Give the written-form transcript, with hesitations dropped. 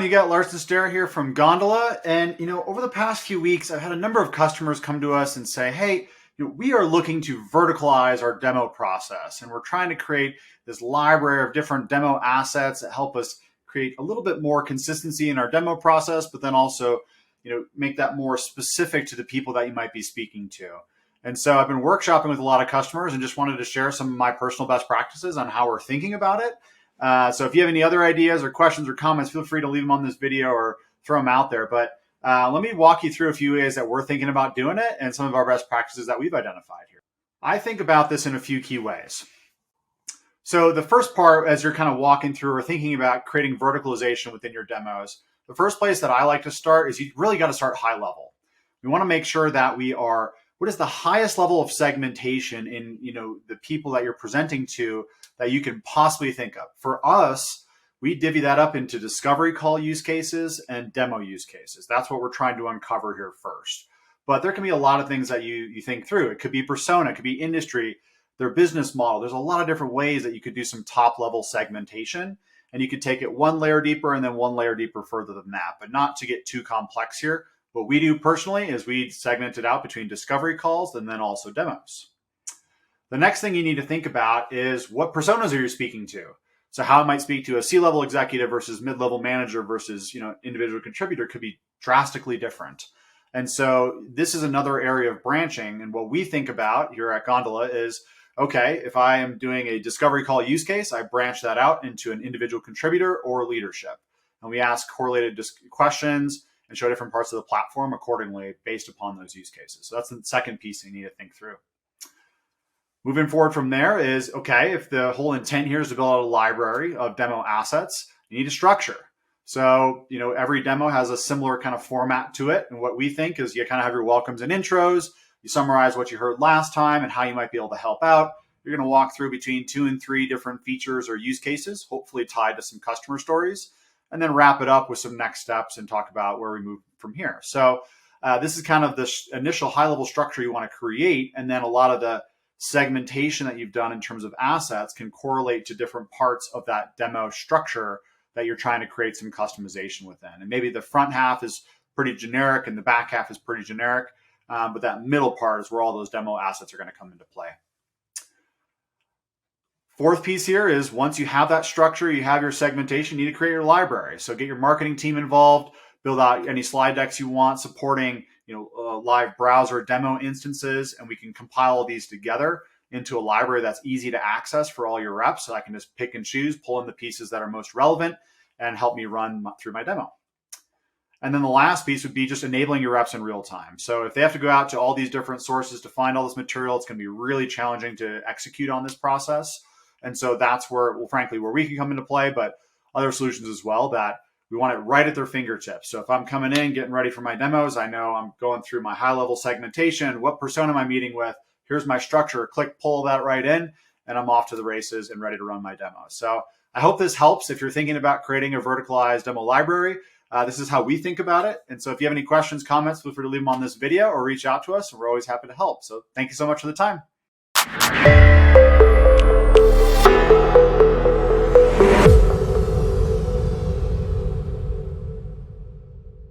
you got Larson Stare here from Gondola. And, over the past few weeks, I've had a number of customers come to us and say, hey, we are looking to verticalize our demo process. And we're trying to create this library of different demo assets that help us create a little bit more consistency in our demo process, but then also, make that more specific to the people that you might be speaking to. And so I've been workshopping with a lot of customers and just wanted to share some of my personal best practices on how we're thinking about it. So if you have any other ideas or questions or comments, feel free to leave them on this video or throw them out there. But let me walk you through a few ways that we're thinking about doing it and some of our best practices that we've identified here. I think about this in a few key ways. So the first part, as you're kind of walking through or thinking about creating verticalization within your demos, the first place that I like to start is you really got to start high level. We want to make sure that what is the highest level of segmentation in the people that you're presenting to that you can possibly think of. For us, we divvy that up into discovery call use cases and demo use cases. That's what we're trying to uncover here first. But there can be a lot of things that you think through. It could be persona, it could be industry, their business model. There's a lot of different ways that you could do some top level segmentation, and you could take it one layer deeper and then one layer deeper further than that, but not to get too complex here. What we do personally is we segment it out between discovery calls and then also demos. The next thing you need to think about is what personas are you speaking to? So how it might speak to a C-level executive versus mid-level manager versus individual contributor could be drastically different. And so this is another area of branching. And what we think about here at Gondola is, okay, if I am doing a discovery call use case, I branch that out into an individual contributor or leadership. And we ask correlated questions and show different parts of the platform accordingly based upon those use cases. So that's the second piece you need to think through. Moving forward from there is, okay, if the whole intent here is to build out a library of demo assets, you need a structure. So, every demo has a similar kind of format to it. And what we think is you kind of have your welcomes and intros. You summarize what you heard last time and how you might be able to help out. You're going to walk through between 2 and 3 different features or use cases, hopefully tied to some customer stories, and then wrap it up with some next steps and talk about where we move from here. So this is kind of the initial high-level structure you want to create, and then a lot of the segmentation that you've done in terms of assets can correlate to different parts of that demo structure that you're trying to create some customization within. And maybe the front half is pretty generic and the back half is pretty generic, but that middle part is where all those demo assets are going to come into play. Fourth piece here is once you have that structure, you have your segmentation, you need to create your library. So get your marketing team involved, build out any slide decks you want, supporting live browser demo instances, and we can compile these together into a library that's easy to access for all your reps. So I can just pick and choose, pull in the pieces that are most relevant and help me run through my demo. And then the last piece would be just enabling your reps in real time. So if they have to go out to all these different sources to find all this material, it's going to be really challenging to execute on this process. And so that's where, frankly, where we can come into play, but other solutions as well that we want it right at their fingertips. So if I'm coming in, getting ready for my demos, I know I'm going through my high-level segmentation. What persona am I meeting with? Here's my structure. Click, pull that right in, and I'm off to the races and ready to run my demo. So I hope this helps if you're thinking about creating a verticalized demo library. This is how we think about it. And so if you have any questions, comments, feel free to leave them on this video or reach out to us. And we're always happy to help. So thank you so much for the time.